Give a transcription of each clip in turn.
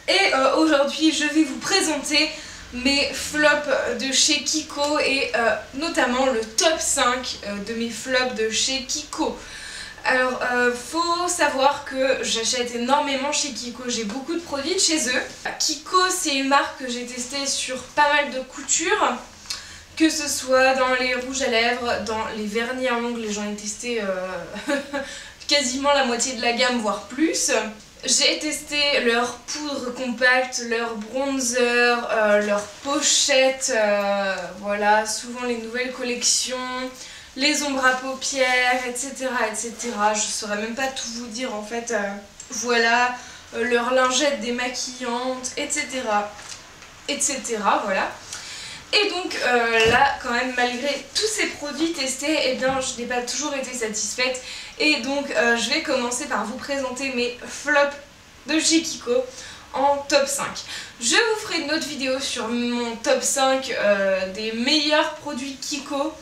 Et aujourd'hui je vais vous présenter mes flops de chez Kiko et notamment le top 5 de mes flops de chez Kiko. Alors faut savoir que j'achète énormément chez Kiko, j'ai beaucoup de produits de chez eux. Kiko c'est une marque que j'ai testée sur pas mal de coutures, que ce soit dans les rouges à lèvres, dans les vernis à ongles, j'en ai testé quasiment la moitié de la gamme voire plus. J'ai testé leur poudre compacte, leur bronzer, leur pochette, voilà, souvent les nouvelles collections, les ombres à paupières, etc. etc. Je saurais même pas tout vous dire en fait, voilà, leurs lingettes démaquillantes, etc. etc. voilà. Et donc là quand même malgré tous ces produits testés, eh bien je n'ai pas toujours été satisfaite. Et donc je vais commencer par vous présenter mes flops de chez Kiko en top 5. Je vous ferai une autre vidéo sur mon top 5 des meilleurs produits Kiko.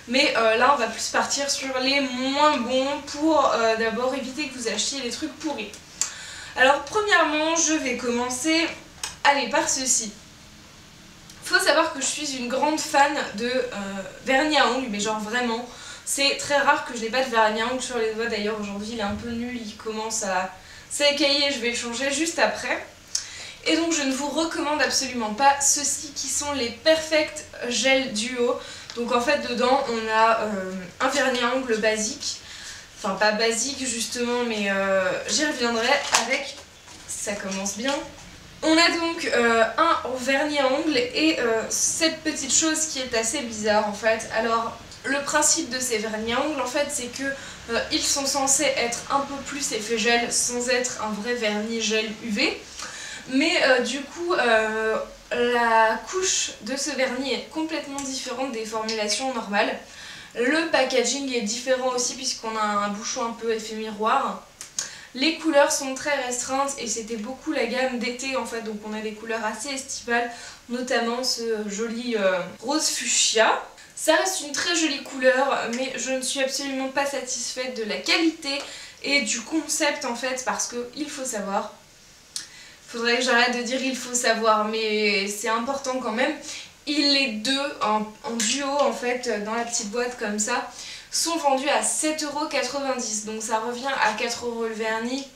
Mais là on va plus partir sur les moins bons pour d'abord éviter que vous achetiez des trucs pourris. Alors premièrement je vais commencer par ceci. Faut savoir que je suis une grande fan de vernis à ongles, mais genre vraiment, c'est très rare que je n'ai pas de vernis à ongles sur les doigts. D'ailleurs aujourd'hui il est un peu nul, il commence à s'écailler, je vais le changer juste après. Et donc je ne vous recommande absolument pas ceux-ci qui sont les Perfect Gel Duo. Donc en fait dedans on a un vernis à ongles basique, enfin pas basique justement, mais j'y reviendrai avec, ça commence bien. On a donc un vernis à ongles et cette petite chose qui est assez bizarre en fait. Alors le principe de ces vernis à ongles en fait c'est que ils sont censés être un peu plus effet gel sans être un vrai vernis gel UV. Mais du coup la couche de ce vernis est complètement différente des formulations normales. Le packaging est différent aussi puisqu'on a un bouchon un peu effet miroir. Les couleurs sont très restreintes et c'était beaucoup la gamme d'été en fait, donc on a des couleurs assez estivales, notamment ce joli rose fuchsia. Ça reste une très jolie couleur, mais je ne suis absolument pas satisfaite de la qualité et du concept en fait, parce que il faut savoir, faudrait que j'arrête de dire il faut savoir, mais c'est important quand même, les deux en duo en fait dans la petite boîte comme ça sont vendus à 7,90 €, donc ça revient à 4 € le vernis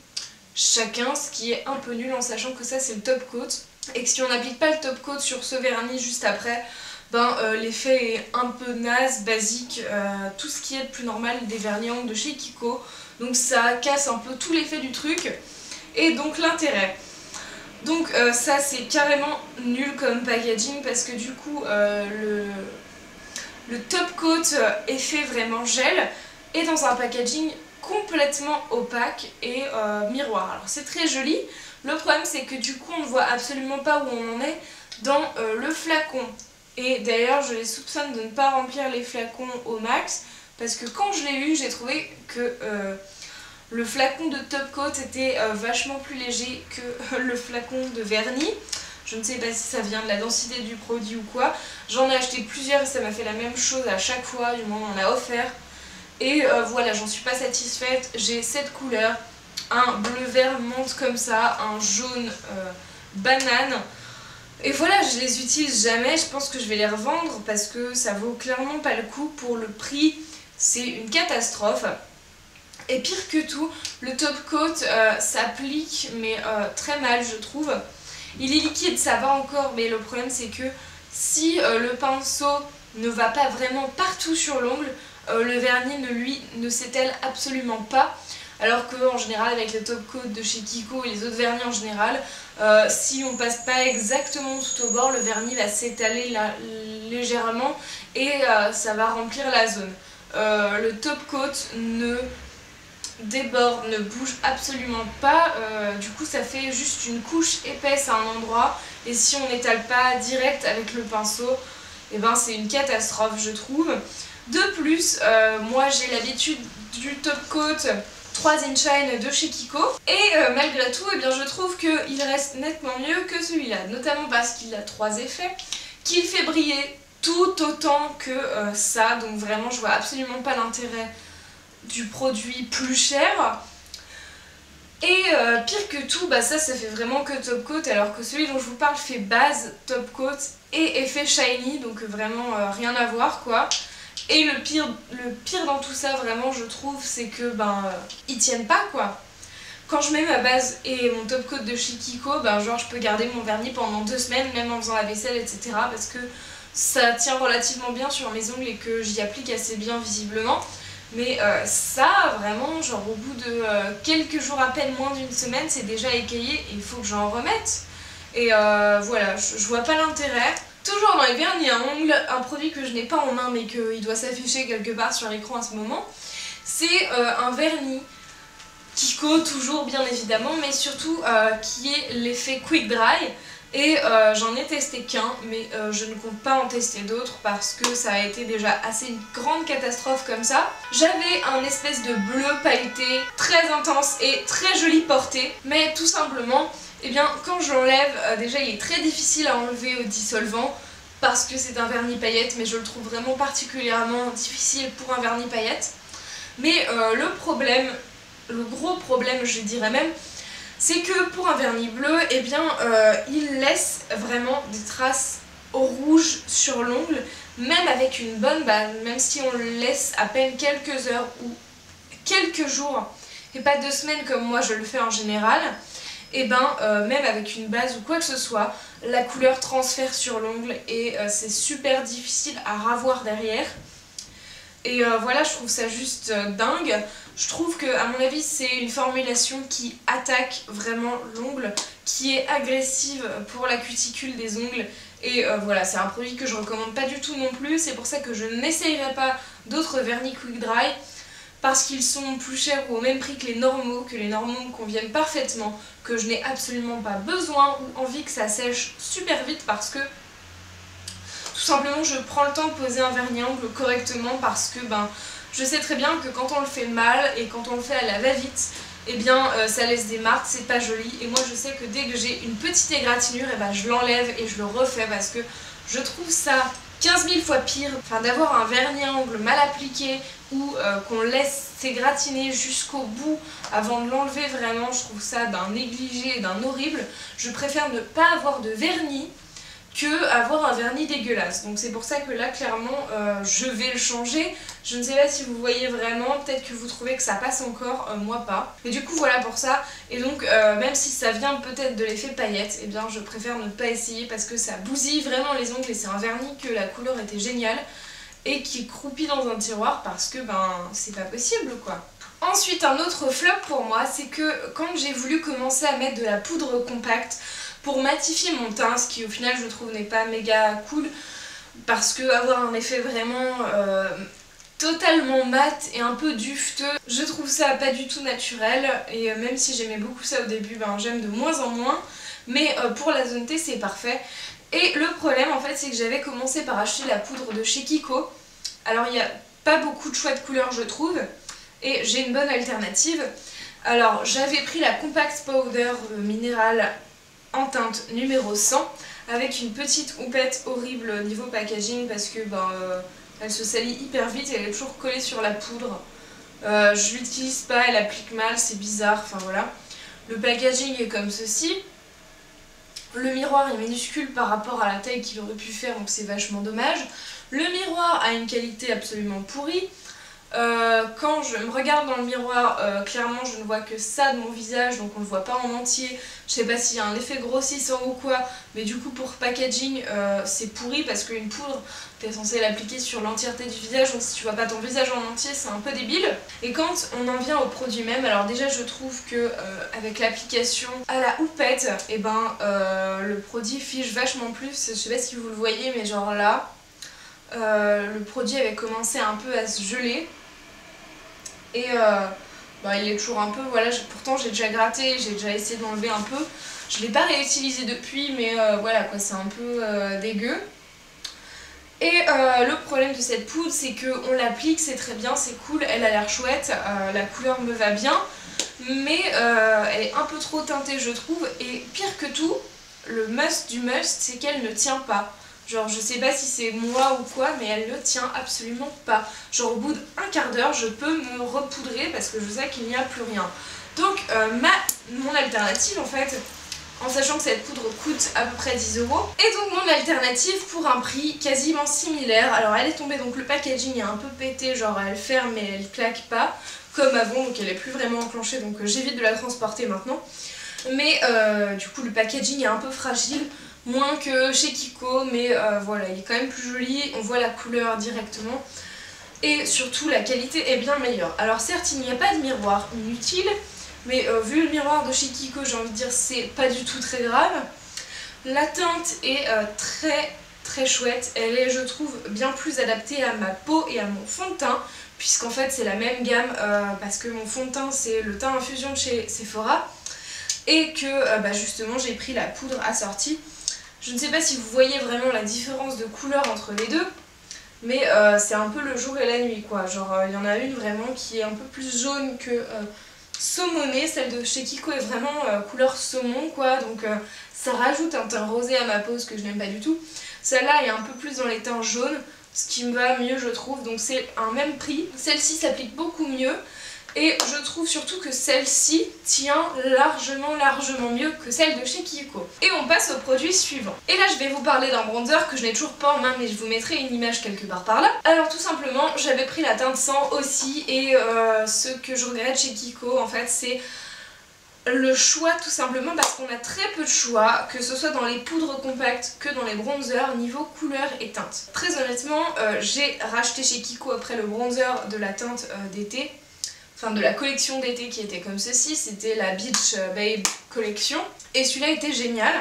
chacun, ce qui est un peu nul en sachant que ça c'est le top coat et que si on n'applique pas le top coat sur ce vernis juste après, ben l'effet est un peu naze, basique, tout ce qui est le plus normal des vernis à ongles de chez Kiko, donc ça casse un peu tout l'effet du truc et donc l'intérêt. Donc ça c'est carrément nul comme packaging parce que du coup le top coat effet vraiment gel est dans un packaging complètement opaque et miroir. Alors c'est très joli, le problème c'est que du coup on ne voit absolument pas où on en est dans le flacon. Et d'ailleurs je les soupçonne de ne pas remplir les flacons au max parce que quand je l'ai eu j'ai trouvé que le flacon de top coat était vachement plus léger que le flacon de vernis. Je ne sais pas si ça vient de la densité du produit ou quoi. J'en ai acheté plusieurs et ça m'a fait la même chose à chaque fois du moment où on l'a offert. Et voilà, j'en suis pas satisfaite. J'ai cette couleur, un bleu vert menthe comme ça, un jaune banane. Et voilà, je les utilise jamais. Je pense que je vais les revendre parce que ça vaut clairement pas le coup pour le prix. C'est une catastrophe. Et pire que tout, le top coat s'applique mais très mal je trouve. Il est liquide, ça va encore, mais le problème c'est que si le pinceau ne va pas vraiment partout sur l'ongle, le vernis ne s'étale absolument pas. Alors qu'en général avec le top coat de chez Kiko et les autres vernis en général, si on passe pas exactement tout au bord, le vernis va s'étaler légèrement et ça va remplir la zone. Le top coat ne déborde, ne bouge absolument pas, du coup ça fait juste une couche épaisse à un endroit et si on n'étale pas direct avec le pinceau, et ben c'est une catastrophe je trouve. De plus, moi j'ai l'habitude du top coat 3 in Shine de chez Kiko et malgré tout eh bien, je trouve qu'il reste nettement mieux que celui-là, notamment parce qu'il a 3 effets, qu'il fait briller tout autant que ça, donc vraiment je vois absolument pas l'intérêt du produit plus cher. Et pire que tout, bah ça fait vraiment que top coat, alors que celui dont je vous parle fait base, top coat et effet shiny, donc vraiment rien à voir quoi. Et le pire dans tout ça vraiment je trouve, c'est que ils tiennent pas quoi. Quand je mets ma base et mon top coat de chez Kiko, genre je peux garder mon vernis pendant 2 semaines, même en faisant la vaisselle, etc. Parce que ça tient relativement bien sur mes ongles et que j'y applique assez bien visiblement. Mais ça, vraiment, genre au bout de quelques jours à peine, moins d'une semaine, c'est déjà écaillé et il faut que j'en remette. Et voilà, je vois pas l'intérêt. Toujours dans les vernis à ongles, un produit que je n'ai pas en main mais qu'il doit s'afficher quelque part sur l'écran à ce moment, c'est un vernis Kiko, toujours bien évidemment, mais surtout qui est l'effet Quick Dry. Et j'en ai testé qu'un, mais je ne compte pas en tester d'autres parce que ça a été déjà assez une grande catastrophe comme ça. J'avais un espèce de bleu pailleté très intense et très joli porté, mais tout simplement, eh bien, quand je l'enlève, déjà il est très difficile à enlever au dissolvant parce que c'est un vernis paillette, mais je le trouve vraiment particulièrement difficile pour un vernis paillette. Mais le gros problème, je dirais même, c'est que pour un vernis bleu, eh bien, il laisse vraiment des traces au rouge sur l'ongle, même avec une bonne base, même si on le laisse à peine quelques heures ou quelques jours, et pas 2 semaines comme moi je le fais en général, et même avec une base ou quoi que ce soit, la couleur transfère sur l'ongle et c'est super difficile à ravoir derrière. Et voilà, je trouve ça juste dingue. Je trouve que, à mon avis, c'est une formulation qui attaque vraiment l'ongle, qui est agressive pour la cuticule des ongles. Et voilà, c'est un produit que je recommande pas du tout non plus. C'est pour ça que je n'essayerai pas d'autres vernis Quick Dry, parce qu'ils sont plus chers ou au même prix que les normaux me conviennent parfaitement, que je n'ai absolument pas besoin ou envie que ça sèche super vite parce que tout simplement je prends le temps de poser un vernis à ongles correctement parce que je sais très bien que quand on le fait mal et quand on le fait à la va-vite, eh bien ça laisse des marques, c'est pas joli. Et moi je sais que dès que j'ai une petite égratignure, je l'enlève et je le refais parce que je trouve ça 15 000 fois pire, d'avoir un vernis à ongles mal appliqué ou qu'on laisse s'égratiner jusqu'au bout avant de l'enlever. Vraiment, je trouve ça d'un négligé et d'un horrible. Je préfère ne pas avoir de vernis que avoir un vernis dégueulasse. Donc c'est pour ça que là clairement je vais le changer. Je ne sais pas si vous voyez vraiment, peut-être que vous trouvez que ça passe encore, moi pas. Mais du coup voilà pour ça. Et donc même si ça vient peut-être de l'effet paillette, eh bien je préfère ne pas essayer parce que ça bousille vraiment les ongles et c'est un vernis que la couleur était géniale et qui croupit dans un tiroir parce que c'est pas possible quoi. Ensuite un autre flop pour moi, c'est que quand j'ai voulu commencer à mettre de la poudre compacte pour matifier mon teint, ce qui au final je trouve n'est pas méga cool parce que avoir un effet vraiment totalement mat et un peu dufteux, je trouve ça pas du tout naturel. Et même si j'aimais beaucoup ça au début, j'aime de moins en moins, mais pour la zone T c'est parfait. Et le problème en fait c'est que j'avais commencé par acheter la poudre de chez Kiko. Alors il n'y a pas beaucoup de choix de couleurs je trouve, et j'ai une bonne alternative. Alors j'avais pris la Compact Powder minérale en teinte numéro 100 avec une petite houppette horrible niveau packaging parce que elle se salit hyper vite et elle est toujours collée sur la poudre. Je l'utilise pas, elle applique mal, c'est bizarre, enfin voilà. Le packaging est comme ceci. Le miroir est minuscule par rapport à la taille qu'il aurait pu faire, donc c'est vachement dommage. Le miroir a une qualité absolument pourrie. Quand je me regarde dans le miroir, clairement je ne vois que ça de mon visage, donc on ne le voit pas en entier. Je sais pas s'il y a un effet grossissant ou quoi, mais du coup pour packaging c'est pourri parce qu'une poudre t'es censé l'appliquer sur l'entièreté du visage, donc si tu vois pas ton visage en entier c'est un peu débile. Et quand on en vient au produit même, alors déjà je trouve que avec l'application à la houppette, le produit fiche vachement plus. Je sais pas si vous le voyez mais genre là le produit avait commencé un peu à se geler. Et il est toujours un peu, voilà, pourtant j'ai déjà gratté, j'ai déjà essayé de l'enlever un peu. Je l'ai pas réutilisé depuis, mais voilà quoi, c'est un peu dégueu. Et le problème de cette poudre, c'est qu'on l'applique, c'est très bien, c'est cool, elle a l'air chouette, la couleur me va bien, mais elle est un peu trop teintée je trouve. Et pire que tout, le must du must, c'est qu'elle ne tient pas. Genre je sais pas si c'est moi ou quoi, mais elle ne tient absolument pas. Genre au bout d'un quart d'heure je peux me repoudrer parce que je sais qu'il n'y a plus rien. Donc mon alternative en fait, en sachant que cette poudre coûte à peu près 10 €. Et donc mon alternative pour un prix quasiment similaire. Alors elle est tombée, donc le packaging est un peu pété, genre elle ferme mais elle claque pas comme avant, donc elle est plus vraiment enclenchée, donc j'évite de la transporter maintenant. Mais du coup le packaging est un peu fragile, moins que chez Kiko, mais voilà, il est quand même plus joli, on voit la couleur directement. Et surtout la qualité est bien meilleure. Alors certes il n'y a pas de miroir inutile, mais vu le miroir de chez Kiko, j'ai envie de dire c'est pas du tout très grave. La teinte est très chouette, elle est je trouve bien plus adaptée à ma peau et à mon fond de teint, puisqu'en fait c'est la même gamme, parce que mon fond de teint c'est le teint infusion de chez Sephora, et que justement j'ai pris la poudre assortie. Je ne sais pas si vous voyez vraiment la différence de couleur entre les deux, mais c'est un peu le jour et la nuit quoi, genre il y en a une vraiment qui est un peu plus jaune que saumonée, celle de chez Kiko est vraiment couleur saumon quoi, donc ça rajoute un teint rosé à ma peau, ce que je n'aime pas du tout. Celle-là est un peu plus dans les teints jaunes, ce qui me va mieux je trouve, donc c'est un même prix. Celle-ci s'applique beaucoup mieux, et je trouve surtout que celle-ci tient largement mieux que celle de chez Kiko. Et on passe au produit suivant. Et là je vais vous parler d'un bronzer que je n'ai toujours pas en main, mais je vous mettrai une image quelque part par là. Alors tout simplement j'avais pris la teinte 100 aussi, et ce que je regrette chez Kiko en fait c'est le choix, tout simplement parce qu'on a très peu de choix, que ce soit dans les poudres compactes que dans les bronzers niveau couleur et teinte. Très honnêtement j'ai racheté chez Kiko après le bronzer de la teinte d'été, enfin de la collection d'été qui était comme ceci, c'était la Beach Babe collection, et celui-là était génial.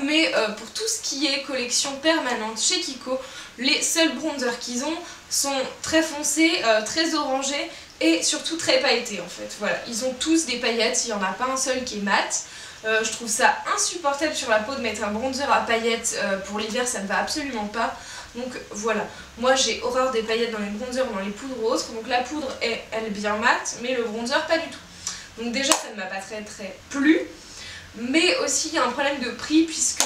Mais pour tout ce qui est collection permanente chez Kiko, les seuls bronzers qu'ils ont sont très foncés, très orangés et surtout très pailletés en fait. Voilà, ils ont tous des paillettes, il n'y en a pas un seul qui est mat. Je trouve ça insupportable sur la peau de mettre un bronzer à paillettes pour l'hiver, ça ne va absolument pas. Donc voilà, moi j'ai horreur des paillettes dans les bronzers ou dans les poudres ou autres, donc la poudre elle est bien mate, mais le bronzer pas du tout. Donc déjà ça ne m'a pas très plu, mais aussi il y a un problème de prix puisque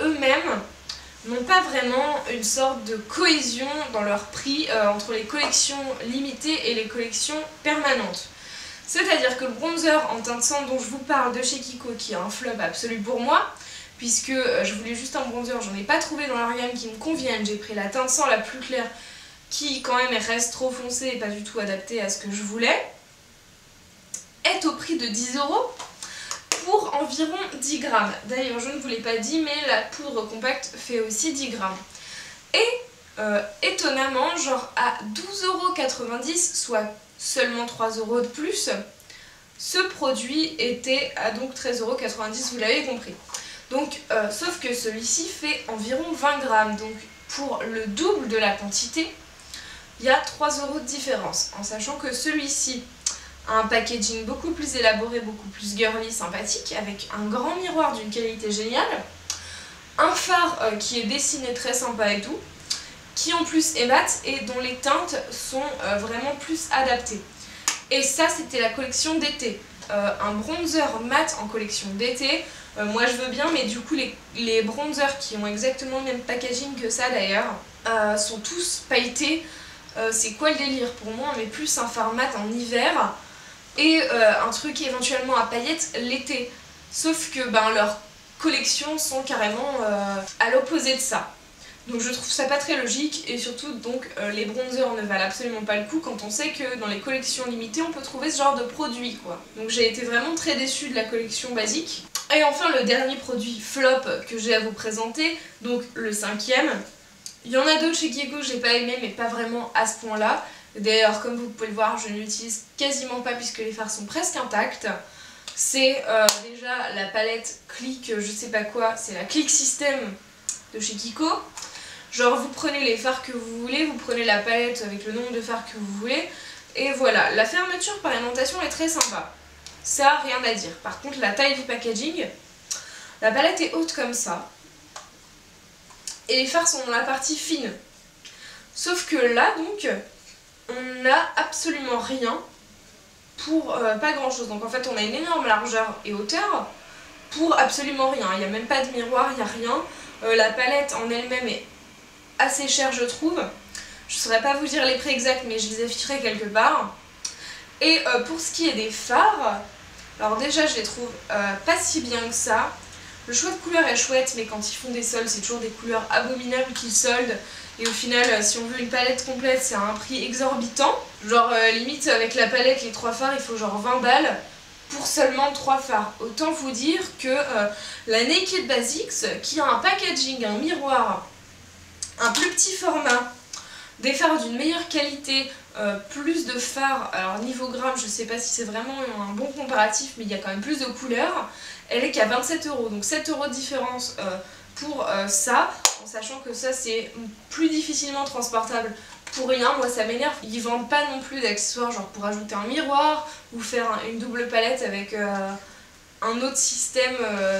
eux-mêmes n'ont pas vraiment une sorte de cohésion dans leur prix entre les collections limitées et les collections permanentes. C'est-à-dire que le bronzer en teinte 100 dont je vous parle de chez Kiko, qui est un flop absolu pour moi, puisque je voulais juste un bronzer, j'en ai pas trouvé dans leur gamme qui me convienne, j'ai pris la teinte 100 la plus claire qui quand même reste trop foncée et pas du tout adaptée à ce que je voulais, est au prix de 10 € pour environ 10 grammes. D'ailleurs je ne vous l'ai pas dit, mais la poudre compacte fait aussi 10 grammes. Et étonnamment, genre à 12,90 €, soit seulement 3 € de plus, ce produit était à donc 13,90 €, vous l'avez compris. Donc, sauf que celui-ci fait environ 20 grammes, donc pour le double de la quantité, il y a 3 € de différence, en sachant que celui-ci a un packaging beaucoup plus élaboré, beaucoup plus girly, sympathique, avec un grand miroir d'une qualité géniale, un phare qui est dessiné très sympa et tout, qui en plus est mat et dont les teintes sont vraiment plus adaptées. Et ça c'était la collection d'été. Un bronzer mat en collection d'été, moi je veux bien, mais du coup les bronzers qui ont exactement le même packaging que ça d'ailleurs sont tous pailletés. C'est quoi le délire pour moi? Mais plus un fard mat en hiver et un truc éventuellement à paillettes l'été. Sauf que leurs collections sont carrément à l'opposé de ça. Donc je trouve ça pas très logique, et surtout donc les bronzers ne valent absolument pas le coup quand on sait que dans les collections limitées on peut trouver ce genre de produit quoi. Donc j'ai été vraiment très déçue de la collection basique. Et enfin le dernier produit flop que j'ai à vous présenter, donc le 5e. Il y en a d'autres chez Kiko que j'ai pas aimé, mais pas vraiment à ce point là. D'ailleurs comme vous pouvez le voir je ne l'utilise quasiment pas puisque les fards sont presque intacts. C'est déjà la palette Click je sais pas quoi, c'est la Click System de chez Kiko. Genre vous prenez les fards que vous voulez, vous prenez la palette avec le nombre de fards que vous voulez, et voilà. La fermeture par aimantation est très sympa, ça rien à dire. Par contre la taille du packaging, la palette est haute comme ça, et les fards sont dans la partie fine. Sauf que là donc, on n'a absolument rien pour pas grand chose. Donc en fait on a une énorme largeur et hauteur pour absolument rien. Il n'y a même pas de miroir, il n'y a rien. La palette en elle-même est assez chère je trouve. Je ne saurais pas vous dire les prix exacts mais je les afficherai quelque part. Et pour ce qui est des fards, alors déjà je les trouve pas si bien que ça. Le choix de couleur est chouette, mais quand ils font des soldes, c'est toujours des couleurs abominables qu'ils soldent. Et au final, si on veut une palette complète, c'est à un prix exorbitant. Genre limite avec la palette, les 3 fards, il faut genre 20 balles pour seulement 3 fards. Autant vous dire que la Naked Basics, qui a un packaging, un miroir, un plus petit format, des fards d'une meilleure qualité, plus de fards, alors niveau gramme je sais pas si c'est vraiment un bon comparatif, mais il y a quand même plus de couleurs, elle est qu'à 27 €, donc 7 € de différence pour ça, en sachant que ça c'est plus difficilement transportable pour rien. Moi ça m'énerve, ils vendent pas non plus d'accessoires genre pour ajouter un miroir ou faire une double palette avec un autre système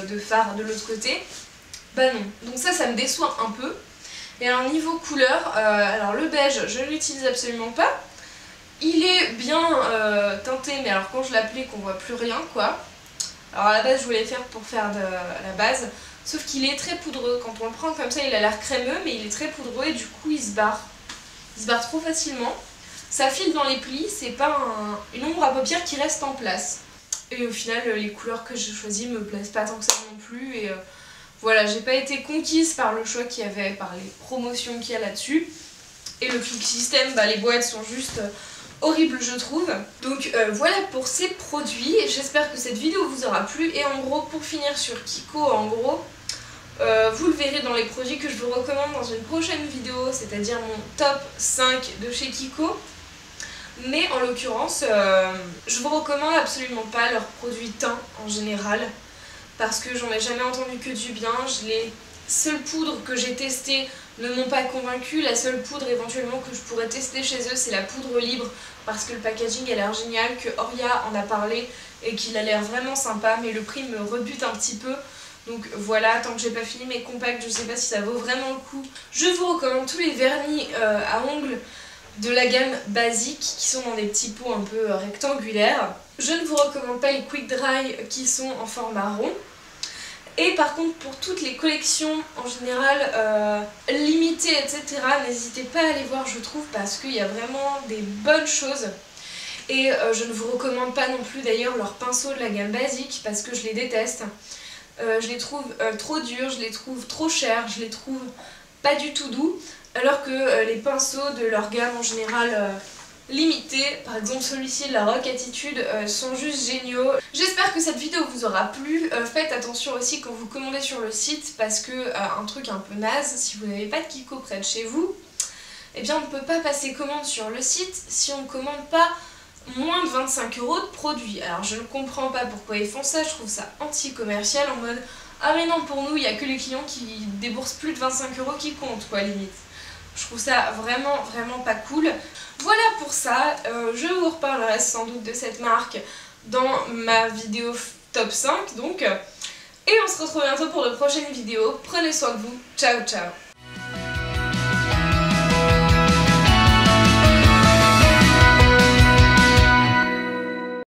de fards de l'autre côté, bah non, donc ça me déçoit un peu. Et alors niveau couleur, alors le beige je ne l'utilise absolument pas. Il est bien teinté, mais alors quand je l'applique on voit plus rien quoi. Alors à la base je voulais faire pour faire de la base, sauf qu'il est très poudreux. Quand on le prend comme ça il a l'air crémeux, mais il est très poudreux et du coup il se barre. Il se barre trop facilement. Ça file dans les plis, c'est pas une ombre à paupières qui reste en place. Et au final les couleurs que j'ai choisies me plaisent pas tant que ça non plus. Et voilà, j'ai pas été conquise par le choix qu'il y avait, par les promotions qu'il y a là-dessus. Et le Quick System, bah, les boîtes sont juste horribles je trouve. Donc voilà pour ces produits. J'espère que cette vidéo vous aura plu. Et en gros, pour finir sur Kiko, en gros, vous le verrez dans les produits que je vous recommande dans une prochaine vidéo, c'est-à-dire mon top 5 de chez Kiko. Mais en l'occurrence, je vous recommande absolument pas leurs produits teints en général, parce que j'en ai jamais entendu que du bien. Les seules poudres que j'ai testées ne m'ont pas convaincue. La seule poudre éventuellement que je pourrais tester chez eux, c'est la poudre libre, parce que le packaging a l'air génial, que Oria en a parlé et qu'il a l'air vraiment sympa, mais le prix me rebute un petit peu. Donc voilà, tant que j'ai pas fini mes compacts, je sais pas si ça vaut vraiment le coup. Je vous recommande tous les vernis à ongles de la gamme basique qui sont dans des petits pots un peu rectangulaires. Je ne vous recommande pas les Quick Dry qui sont en format rond. Et par contre pour toutes les collections en général limitées etc, n'hésitez pas à aller voir je trouve, parce qu'il y a vraiment des bonnes choses. Et je ne vous recommande pas non plus d'ailleurs leurs pinceaux de la gamme basique, parce que je les déteste. Je les trouve trop durs, je les trouve trop chers, je les trouve pas du tout doux, alors que les pinceaux de leur gamme en général limitée, par exemple celui-ci de la Rock Attitude, sont juste géniaux. J'espère que cette vidéo vous aura plu. Faites attention aussi quand vous commandez sur le site, parce que un truc un peu naze, si vous n'avez pas de Kiko près de chez vous, eh bien on ne peut pas passer commande sur le site si on ne commande pas moins de 25 € de produits. Alors je ne comprends pas pourquoi ils font ça, je trouve ça anti-commercial, en mode ah mais non, pour nous il n'y a que les clients qui déboursent plus de 25 € qui comptent quoi, limite. Je trouve ça vraiment pas cool. Voilà pour ça, je vous reparlerai sans doute de cette marque dans ma vidéo top 5 donc. Et on se retrouve bientôt pour de prochaines vidéos. Prenez soin de vous, ciao ciao.